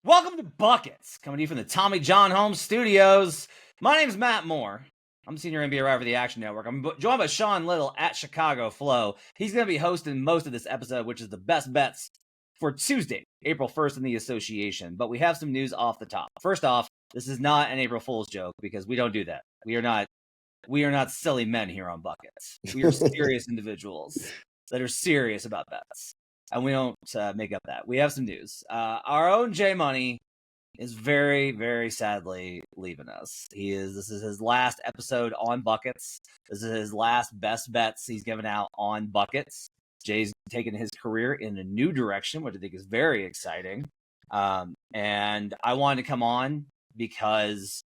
Welcome to Buckets, coming to you from the Tommy John Home Studios. My name's Matt Moore. I'm senior NBA writer for the Action Network. I'm joined by Sean Little at Chicago Flow. He's going to be hosting most of this episode, which is the best bets for Tuesday, April 1st in the association. But we have some news off the top. First off, this is not an April Fool's joke because we don't do that. We are not silly men here on Buckets. We are serious individuals that are serious about bets. And we don't make up that. We have some news. Our own J Money is very, very sadly leaving us. This is his last episode on Buckets. This is his last best bets he's given out on Buckets. Jay's taken his career in a new direction, which I think is very exciting. And I wanted to come on because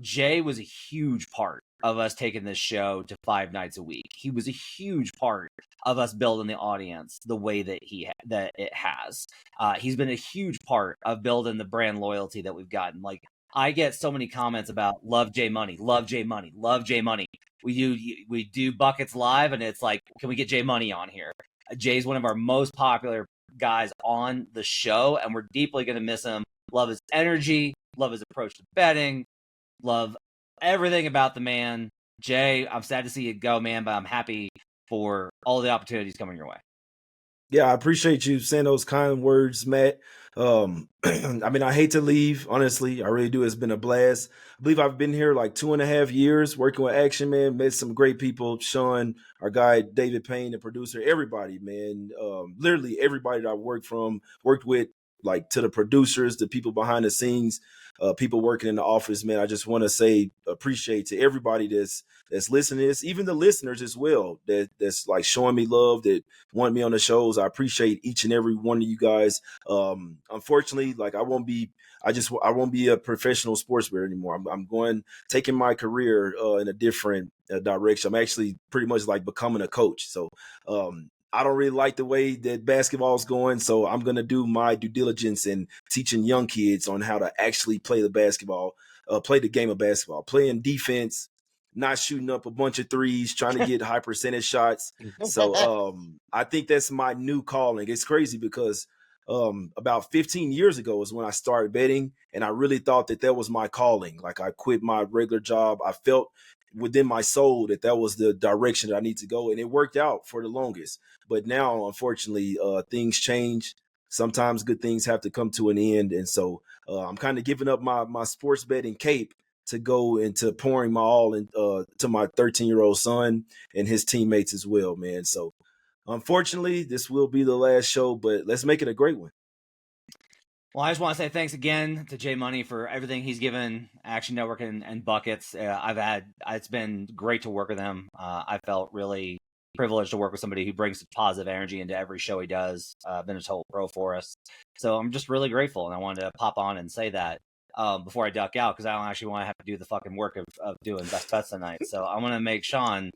Jay was a huge part of us taking this show to 5 nights a week. He was a huge part of us building the audience the way that it has. He's been a huge part of building the brand loyalty that we've gotten. Like, I get so many comments about love Jay Money, love Jay Money, love Jay Money. We do Buckets live, and it's like, can we get Jay Money on here? Jay's one of our most popular guys on the show, and we're deeply going to miss him. Love his energy, love his approach to betting, love everything about the man. Jay, I'm sad to see you go, man, but I'm happy for all the opportunities coming your way. Yeah, I appreciate you saying those kind words, Matt. I mean, I hate to leave, honestly. I really do. It's been a blast. I believe I've been here like 2.5 years working with Action, man. Met some great people. Sean, our guy, David Payne, the producer, everybody, man. Literally everybody that I worked with, like to the producers, the people behind the scenes, people working in the office, man. I just want to say appreciate to everybody that's listening to this, even the listeners as well, that's like showing me love, that want me on the shows. I appreciate each and every one of you guys. Unfortunately, like I won't be a professional sports better anymore. I'm taking my career in a different direction. I'm actually pretty much like becoming a coach. So I don't really like the way that basketball is going, so I'm going to do my due diligence in teaching young kids on how to actually play the game of basketball, playing defense, not shooting up a bunch of threes, trying to get high percentage shots. So I think that's my new calling. It's crazy because about 15 years ago is when I started betting, and I really thought that was my calling. Like, I quit my regular job. I felt within my soul that was the direction that I need to go, and it worked out for the longest. But now, unfortunately, things change. Sometimes good things have to come to an end, and so I'm kind of giving up my sports betting cape to go into pouring my all to my 13-year-old son and his teammates as well, man. So unfortunately, this will be the last show, but let's make it a great one. Well, I just want to say thanks again to Jay Money for everything he's given Action Network and Buckets. It's been great to work with him. I felt really privileged to work with somebody who brings positive energy into every show he does. Been a total pro for us. So I'm just really grateful, and I wanted to pop on and say that before I duck out, because I don't actually want to have to do the fucking work of doing best bets tonight. So I want to make Sean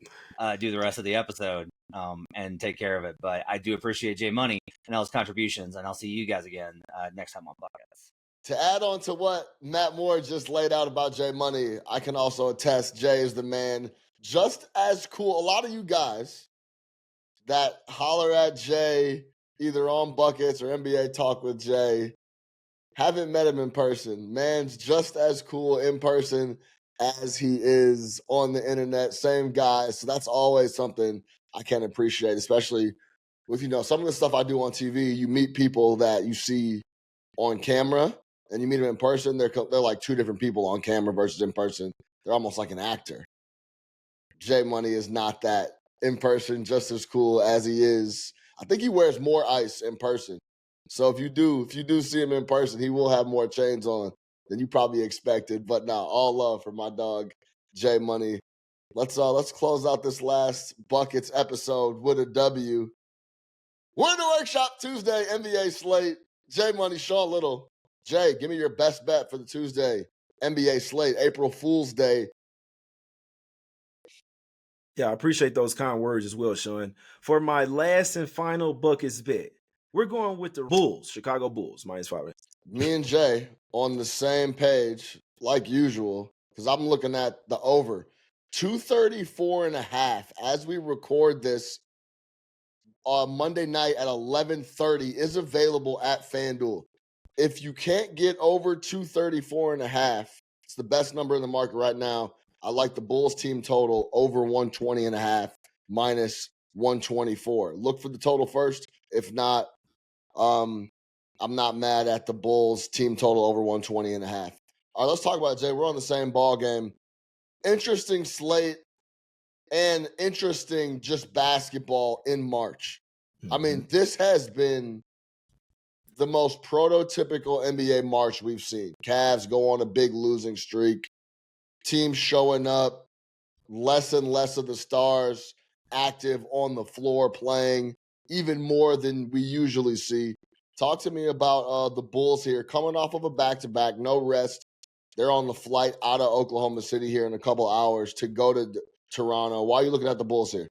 do the rest of the episode and take care of it. But I do appreciate Jay Money and all his contributions, and I'll see you guys again next time on Buckets. To add on to what Matt Moore just laid out about Jay Money, I can also attest Jay is the man. Just as cool. A lot of you guys that holler at Jay either on Buckets or NBA Talk with Jay haven't met him in person. Man's just as cool in person as he is on the internet. Same guy. So that's always something I can appreciate, especially with, some of the stuff I do on TV. You meet people that you see on camera and you meet them in person. They're like two different people on camera versus in person. They're almost like an actor. Jay Money is not that in person, just as cool as he is. I think he wears more ice in person. So if you do see him in person, he will have more chains on than you probably expected. But now, all love for my dog, Jay Money. Let's close out this last Buckets episode with a W. We're in the Workshop Tuesday NBA slate. Jay Money, Sean Little. Jay, give me your best bet for the Tuesday NBA slate, April Fool's Day. Yeah, I appreciate those kind words as well, Sean. For my last and final Buckets bet, we're going with the Bulls, Chicago Bulls, -5. Me and Jay on the same page, like usual, because I'm looking at the over. 234.5 as we record this on Monday night at 11:30 is available at FanDuel. If you can't get over 234.5, it's the best number in the market right now. I like the Bulls team total over 120.5 minus 124. Look for the total first. If not, I'm not mad at the Bulls team total over 120.5. All right, let's talk about it, Jay. We're on the same ball game. Interesting slate and interesting just basketball in March. I mean, this has been the most prototypical NBA March we've seen. Cavs go on a big losing streak. Teams showing up, less and less of the stars active on the floor playing, even more than we usually see. Talk to me about the Bulls here, coming off of a back-to-back, no rest. They're on the flight out of Oklahoma City here in a couple hours to go to Toronto. Why are you looking at the Bulls here?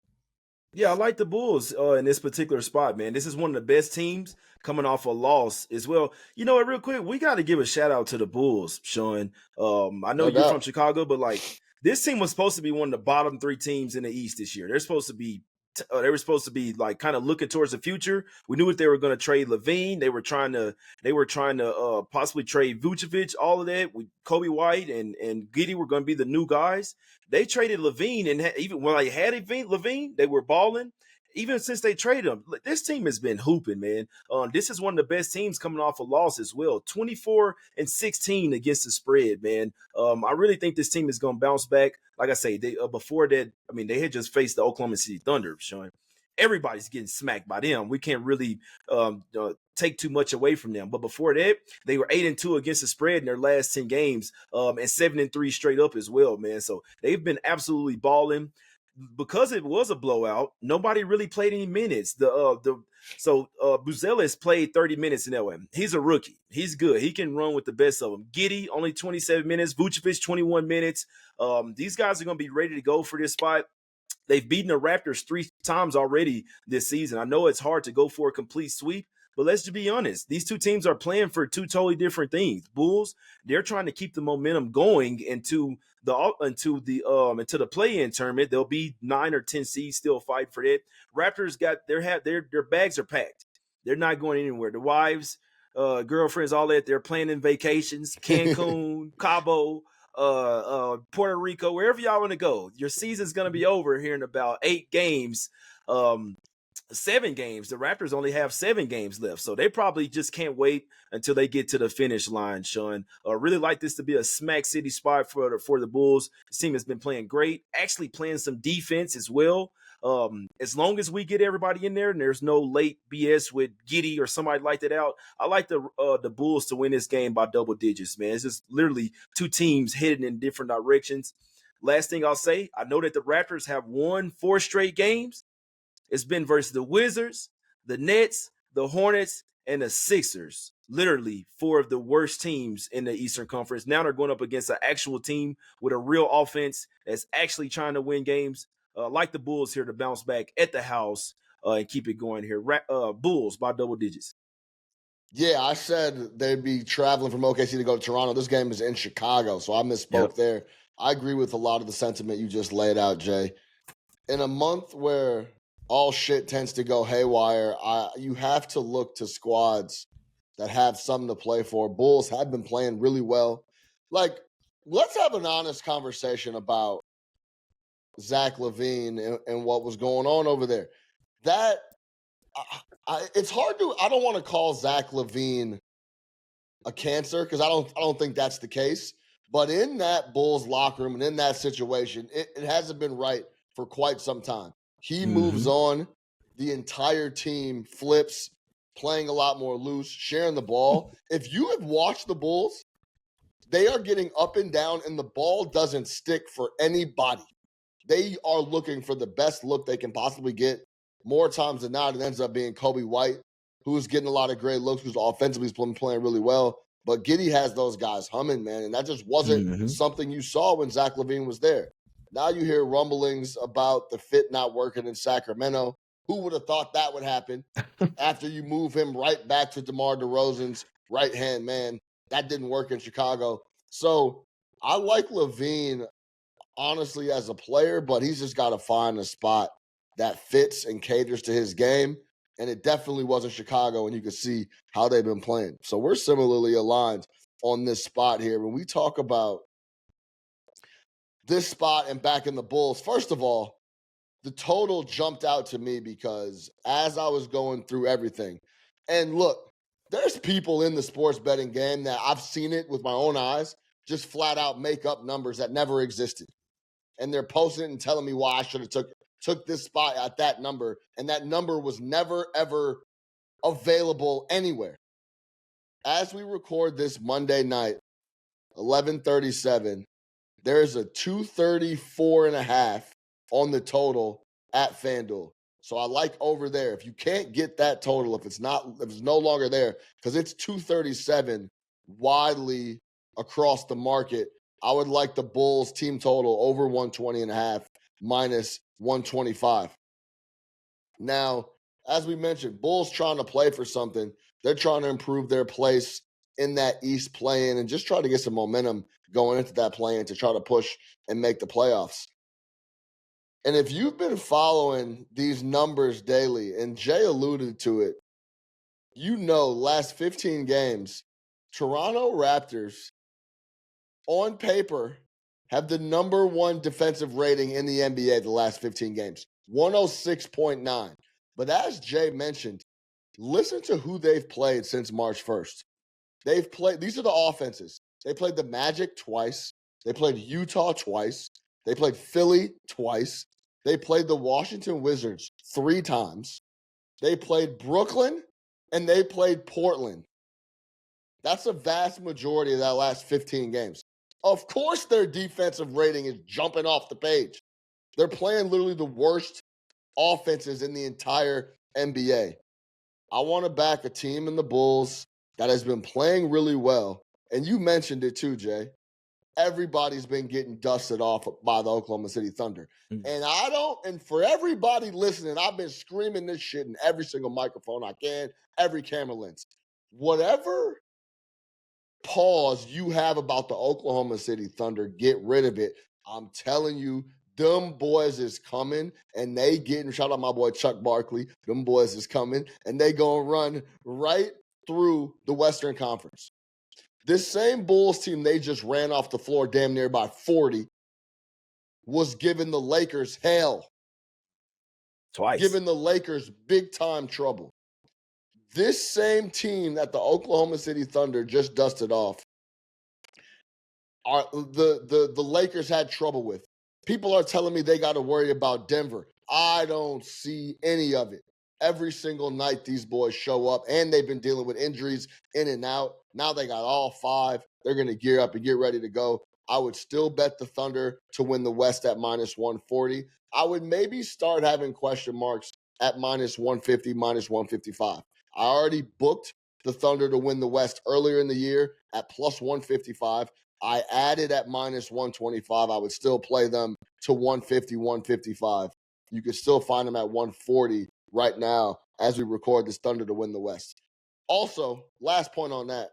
Yeah, I like the Bulls in this particular spot, man. This is one of the best teams coming off a loss as well. You know what, real quick, we got to give a shout out to the Bulls, Sean. I know No you're from doubt. Chicago, but like this team was supposed to be one of the bottom 3 teams in the East this year. They were supposed to be like kind of looking towards the future. We knew what they were going to trade Levine. They were trying to possibly trade Vucevic, all of that. Kobe White and Giddey were going to be the new guys. They traded Levine, and even when they had Levine, they were balling. Even since they traded him, this team has been hooping, man. This is one of the best teams coming off a loss as well. 24-16 against the spread, man. I really think this team is going to bounce back. Like I say, they before that, I mean, they had just faced the Oklahoma City Thunder, Sean. Everybody's getting smacked by them. We can't really take too much away from them. But before that, they were 8-2 against the spread in their last 10 games, and 7-3 straight up as well, man. So they've been absolutely balling. Because it was a blowout, nobody really played any minutes. Buzella has played 30 minutes in that way. He's a rookie. He's good. He can run with the best of them. Giddey, only 27 minutes. Vucevic, 21 minutes. These guys are going to be ready to go for this spot. They've beaten the Raptors 3 times already this season. I know it's hard to go for a complete sweep, but let's just be honest. These two teams are playing for 2 totally different things. Bulls, they're trying to keep the momentum going into the play-in tournament. They'll be 9 or 10 seeds, still fight for that. Raptors got their bags are packed. They're not going anywhere. The wives, girlfriends, all that, they're planning vacations, Cancun, Cabo, Puerto Rico, wherever y'all want to go. Your season's going to be over here in about 8 games. 7 games. The Raptors only have 7 games left, so they probably just can't wait until they get to the finish line, Sean. Really like this to be a smack city spot for the Bulls. This team has been playing great, actually playing some defense as well. As long as we get everybody in there and there's no late BS with Giddey or somebody like that out, I like the Bulls to win this game by double digits, man. It's just literally 2 teams heading in different directions. Last thing I'll say, I know that the Raptors have won 4 straight games. It's been versus the Wizards, the Nets, the Hornets, and the Sixers. Literally 4 of the worst teams in the Eastern Conference. Now they're going up against an actual team with a real offense that's actually trying to win games. Like the Bulls here to bounce back at the house and keep it going here. Bulls by double digits. Yeah, I said they'd be traveling from OKC to go to Toronto. This game is in Chicago, so I misspoke there. I agree with a lot of the sentiment you just laid out, Jay. In a month where all shit tends to go haywire, you have to look to squads that have something to play for. Bulls have been playing really well. Like, let's have an honest conversation about Zach LaVine and what was going on over there. It's hard to. I don't want to call Zach LaVine a cancer because I don't think that's the case. But in that Bulls locker room and in that situation, it hasn't been right for quite some time. He moves on. The entire team flips, playing a lot more loose, sharing the ball. If you have watched the Bulls, they are getting up and down, and the ball doesn't stick for anybody. They are looking for the best look they can possibly get. More times than not, it ends up being Kobe White, who's getting a lot of great looks, who's offensively playing really well. But Giddey has those guys humming, man, and that just wasn't something you saw when Zach LaVine was there. Now you hear rumblings about the fit not working in Sacramento. Who would have thought that would happen after you move him right back to DeMar DeRozan's right-hand man? That didn't work in Chicago. So I like LaVine, honestly, as a player, but he's just got to find a spot that fits and caters to his game. And it definitely wasn't Chicago, and you could see how they've been playing. So we're similarly aligned on this spot here. When we talk about this spot and back in the Bulls, first of all, the total jumped out to me because as I was going through everything, and look, there's people in the sports betting game that I've seen it with my own eyes, just flat out make up numbers that never existed. And they're posting it and telling me why I should have took this spot at that number. And that number was never, ever available anywhere. As we record this Monday night, 11:37, there's a 234.5 on the total at FanDuel. So I like over there. If you can't get that total, if it's no longer there, because it's 237 widely across the market, I would like the Bulls team total over 120.5 minus 125. Now, as we mentioned, Bulls trying to play for something. They're trying to improve their place in that East play-in and just try to get some momentum going into that play-in to try to push and make the playoffs. And if you've been following these numbers daily, and Jay alluded to it, you know last 15 games, Toronto Raptors, on paper, have the number one defensive rating in the NBA the last 15 games, 106.9. But as Jay mentioned, listen to who they've played since March 1st. These are the offenses. They played the Magic twice. They played Utah twice. They played Philly twice. They played the Washington Wizards 3 times. They played Brooklyn, and they played Portland. That's a vast majority of that last 15 games. Of course, their defensive rating is jumping off the page. They're playing literally the worst offenses in the entire NBA. I want to back a team in the Bulls that has been playing really well. And you mentioned it too, Jay. Everybody's been getting dusted off by the Oklahoma City Thunder. And for everybody listening, I've been screaming this shit in every single microphone I can, every camera lens. Whatever pause you have about the Oklahoma City Thunder, get rid of it. I'm telling you, them boys is coming, and they getting, shout out my boy Chuck Barkley, them boys is coming, and they gonna run right through the Western Conference. This same Bulls team they just ran off the floor damn near by 40 was giving the Lakers hell. Twice. Giving the Lakers big-time trouble. This same team that the Oklahoma City Thunder just dusted off, the Lakers had trouble with. People are telling me they got to worry about Denver. I don't see any of it. Every single night these boys show up, and they've been dealing with injuries in and out. Now they got all 5. They're going to gear up and get ready to go. I would still bet the Thunder to win the West at minus 140. I would maybe start having question marks at minus 150, minus 155. I already booked the Thunder to win the West earlier in the year at plus 155. I added at minus 125. I would still play them to 150, 155. You could still find them at 140 right now as we record this Thunder to win the West. Also, last point on that,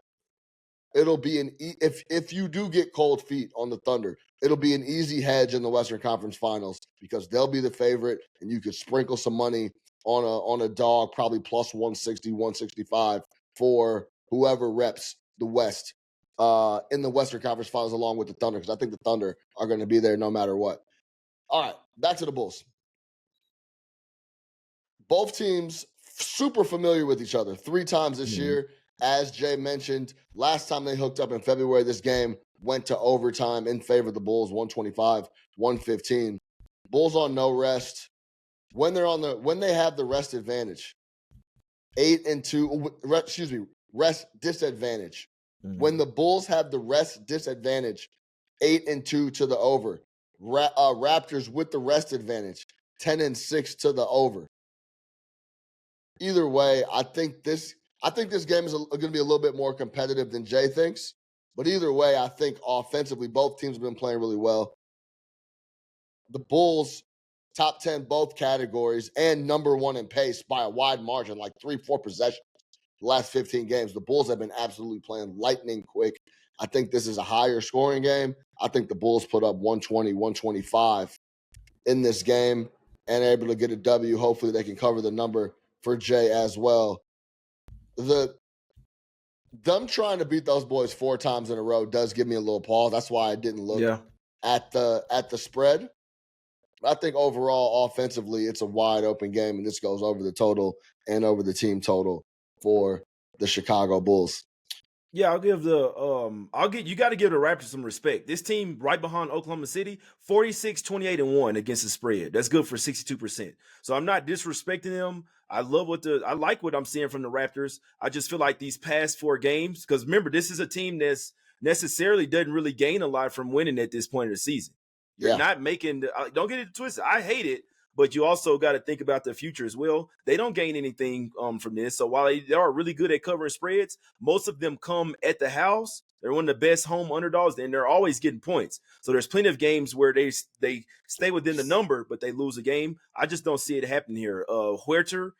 it'll be if you do get cold feet on the Thunder, it'll be an easy hedge in the Western Conference Finals because they'll be the favorite, and you could sprinkle some money on a dog, probably plus 160, 165 for whoever reps the West in the Western Conference Finals along with the Thunder, because I think the Thunder are going to be there no matter what. All right, back to the Bulls. Both teams super familiar with each other 3 times this year. As Jay mentioned, last time they hooked up in February, this game went to overtime in favor of the Bulls, 125-115. Bulls on no rest. When they have the rest advantage, 8-2, rest disadvantage. When the Bulls have the rest disadvantage, 8-2 to the over. Raptors with the rest advantage, 10-6 to the over. Either way, I think this game is going to be a little bit more competitive than Jay thinks. But either way, I think offensively, both teams have been playing really well. The Bulls, top 10 both categories, and number 1 in pace by a wide margin, like 3-4 possessions the last 15 games. The Bulls have been absolutely playing lightning quick. I think this is a higher scoring game. I think the Bulls put up 120, 125 in this game and are able to get a W. Hopefully they can cover the number for Jay as well. Them trying to beat those boys 4 times in a row does give me a little pause. That's why I didn't look at the spread. I think overall, offensively, it's a wide open game, and this goes over the total and over the team total for the Chicago Bulls. Yeah, you got to give the Raptors some respect. This team right behind Oklahoma City, 46, 28-1 against the spread. That's good for 62%. So I'm not disrespecting them. I like what I'm seeing from the Raptors. I just feel like these past 4 games, because remember, this is a team that's necessarily doesn't really gain a lot from winning at this point of the season. You're not making don't get it twisted. I hate it, but you also got to think about the future as well. They don't gain anything from this. So while they are really good at covering spreads, most of them come at the house. They're one of the best home underdogs, and they're always getting points. So there's plenty of games where they stay within the number, but they lose a game. I just don't see it happen here. Huerter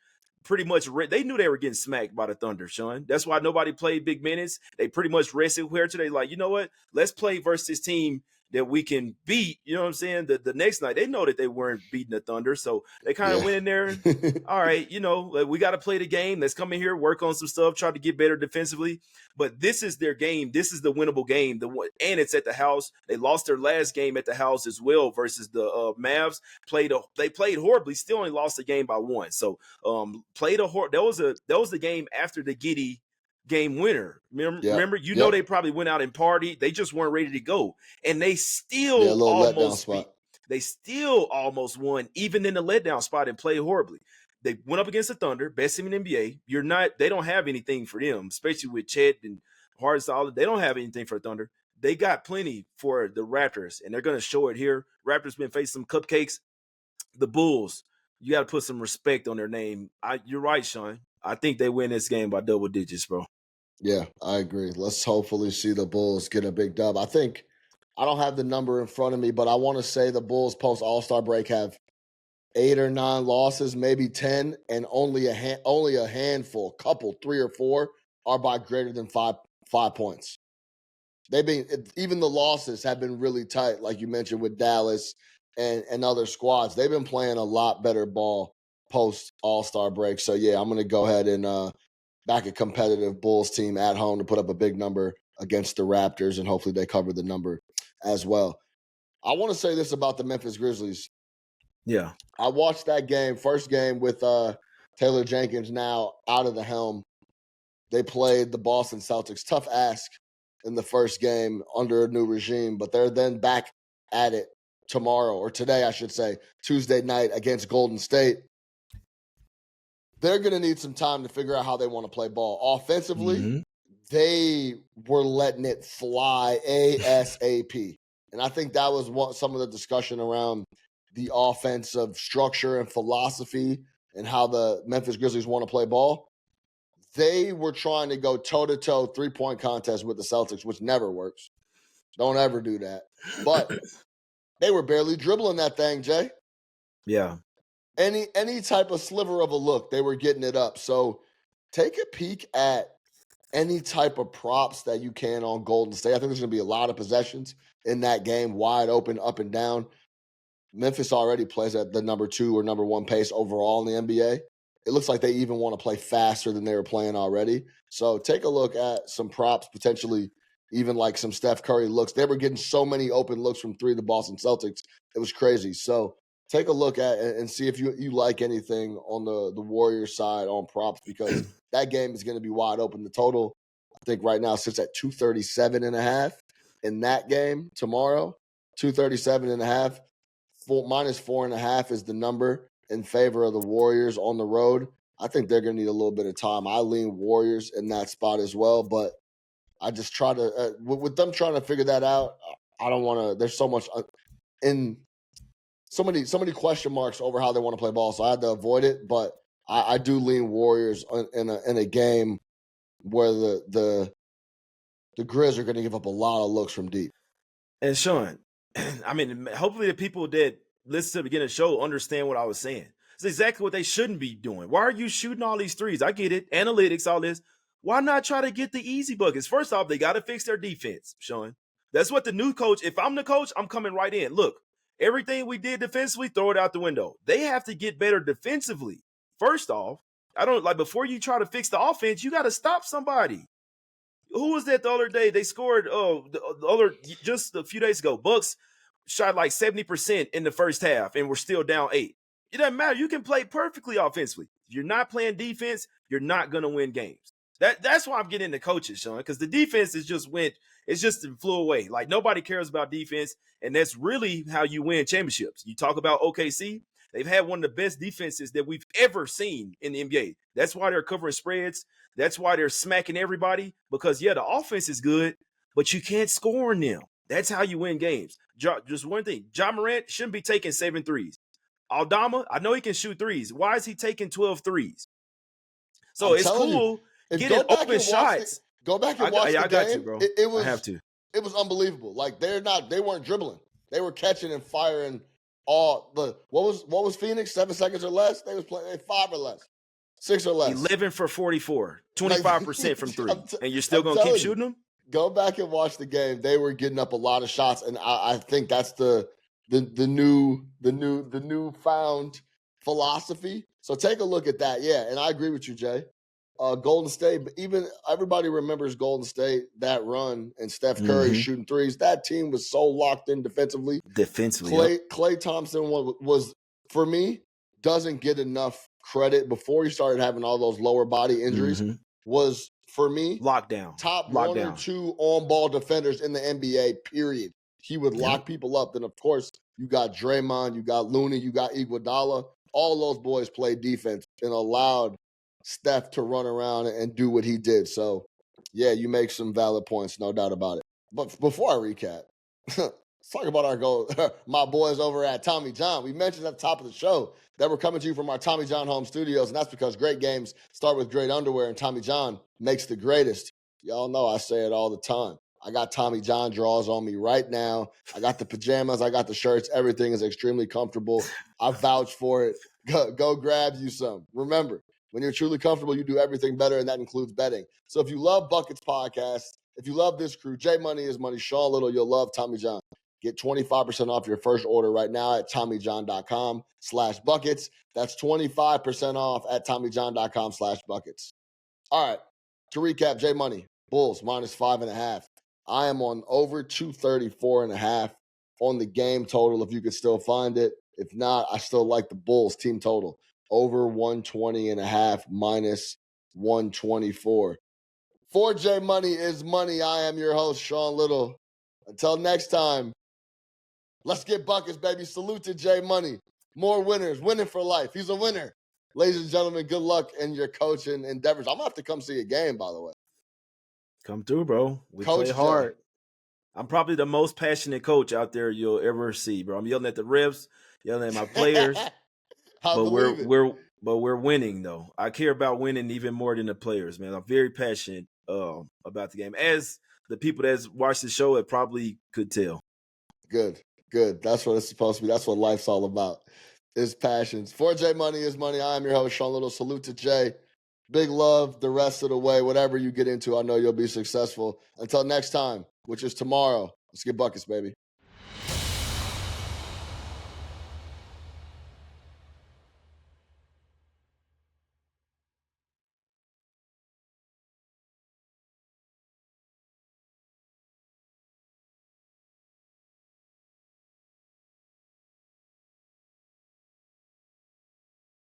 pretty much they knew they were getting smacked by the Thunder, Sean. That's why nobody played big minutes. They pretty much rested Huerter. They like, you know what? Let's play versus this team that we can beat, you know what I'm saying? The next night, they know that they weren't beating the Thunder, so they kind of went in there, all right, we got to play the game. Let's come in here, work on some stuff, try to get better defensively. But this is their game. This is the winnable game. And it's at the house. They lost their last game at the house as well versus the Mavs. They played horribly, still only lost the game by 1. So that was the game after the Giddey game winner. Remember, they probably went out and partied. They just weren't ready to go. And they still almost won, even in the letdown spot, and played horribly. They went up against the Thunder, best team in the NBA. They don't have anything for them, especially with Chet and Harden. They don't have anything for the Thunder. They got plenty for the Raptors, and they're going to show it here. Raptors been facing some cupcakes. The Bulls, you got to put some respect on their name. You're right, Sean. I think they win this game by double digits, bro. Yeah, I agree. Let's hopefully see the Bulls get a big dub. I think I don't have the number in front of me, but I want to say the Bulls post All-Star break have 8 or 9 losses, maybe 10, and only a handful, couple, 3 or 4 are by greater than 5 points. Even the losses have been really tight, like you mentioned with Dallas and other squads. They've been playing a lot better ball post All-Star break. So yeah, I'm going to go ahead and back a competitive Bulls team at home to put up a big number against the Raptors, and hopefully they cover the number as well. I want to say this about the Memphis Grizzlies. Yeah. I watched that game, first game with Taylor Jenkins now out of the helm. They played the Boston Celtics. Tough ask in the first game under a new regime, but they're then back at it tomorrow, or today, I should say, Tuesday night against Golden State. They're going to need some time to figure out how they want to play ball. Offensively, they were letting it fly ASAP. And I think that was some of the discussion around the offensive structure and philosophy and how the Memphis Grizzlies want to play ball. They were trying to go toe-to-toe 3-point contest with the Celtics, which never works. Don't ever do that. But they were barely dribbling that thing, Jay. Yeah. Any type of sliver of a look, they were getting it up. So take a peek at any type of props that you can on Golden State. I think there's going to be a lot of possessions in that game, wide open, up and down. Memphis already plays at the number 2 or number 1 pace overall in the NBA. It looks like they even want to play faster than they were playing already. So take a look at some props, potentially even like some Steph Curry looks. They were getting so many open looks from 3 of the Boston Celtics. It was crazy. So take a look at and see if you like anything on the Warriors side on props, because that game is going to be wide open. The total, I think right now, sits at 237.5 in that game tomorrow. 237.5. Minus 4.5 is the number in favor of the Warriors on the road. I think they're going to need a little bit of time. I lean Warriors in that spot as well, but I just try to with them trying to figure that out. I don't want to. There's so much so many question marks over how they want to play ball, so I had to avoid it. But I do lean Warriors in a game where the Grizz are going to give up a lot of looks from deep. And Sean, I mean, hopefully the people that listen to the beginning of the show understand what I was saying. It's exactly what they shouldn't be doing. Why are you shooting all these threes? I get it. Analytics, all this. Why not try to get the easy buckets? First off, they got to fix their defense, Sean. That's what the new coach, if I'm the coach, I'm coming right in. Look, everything we did defensively, throw it out the window. They have to get better defensively, first off. I don't like before you try to fix the offense, you got to stop somebody. Who was that the other day? They scored the other just a few days ago. Bucks shot like 70% in the first half and we're still down 8. It doesn't matter. You can play perfectly offensively. If you're not playing defense, you're not going to win games. That's why I'm getting into coaches, Sean, because the defense flew away. Like nobody cares about defense, and that's really how you win championships. You talk about OKC. They've had one of the best defenses that we've ever seen in the NBA. That's why they're covering spreads. That's why they're smacking everybody because, yeah, the offense is good, but you can't score on them. That's how you win games. Just one thing. Ja Morant shouldn't be taking 7 threes. Aldama, I know he can shoot threes. Why is he taking 12 threes? So it's cool getting open shots. Go back and watch the game. I got to, bro. I have to. It was unbelievable. Like they weren't dribbling. They were catching and firing all the what was Phoenix? 7 seconds or less? They was playing 5 or less. 6 or less. 11 for 44, 25% from 3. And you're still gonna keep shooting them? Go back and watch the game. They were getting up a lot of shots, and I think that's the newfound philosophy. So take a look at that. Yeah, and I agree with you, Jay. Golden State, but even everybody remembers Golden State, that run, and Steph Curry shooting threes. That team was so locked in defensively. Klay Thompson was, for me, doesn't get enough credit before he started having all those lower body injuries. Was, for me, lockdown. Top 1 or 2 on-ball defenders in the NBA, period. He would lock people up. Then, of course, you got Draymond, you got Looney, you got Iguodala. All those boys played defense and allowed Steph to run around and do what he did. So, yeah, you make some valid points, no doubt about it. But before I recap, let's talk about my boys over at Tommy John. We mentioned at the top of the show that we're coming to you from our Tommy John home studios, and that's because great games start with great underwear, and Tommy John makes the greatest. Y'all know I say it all the time. I got Tommy John draws on me right now. I got the pajamas. I got the shirts. Everything is extremely comfortable. I vouch for it. Go grab you some. Remember, when you're truly comfortable, you do everything better, and that includes betting. So if you love Buckets Podcast, if you love this crew, J Money is Money, Sean Little, you'll love Tommy John. Get 25% off your first order right now at TommyJohn.com/buckets. That's 25% off at TommyJohn.com/buckets. All right, to recap, J Money, Bulls -5.5. I am on over 234.5 on the game total if you could still find it. If not, I still like the Bulls team total. Over 120.5 -124. For J Money is Money, I am your host, Sean Little. Until next time, let's get buckets, baby. Salute to J Money. More winners, winning for life. He's a winner. Ladies and gentlemen, good luck in your coaching endeavors. I'm going to have to come see a game, by the way. Come through, bro. We Coach play hard. I'm probably the most passionate coach out there you'll ever see, bro. I'm yelling at the refs, yelling at my players. but we're winning though. I care about winning even more than the players, man. I'm very passionate about the game. As the people that's watched the show, it probably could tell. Good. That's what it's supposed to be. That's what life's all about. Is passions. For J Money is Money. I am your host, Sean Little. Salute to Jay. Big love the rest of the way. Whatever you get into, I know you'll be successful. Until next time, which is tomorrow, let's get buckets, baby.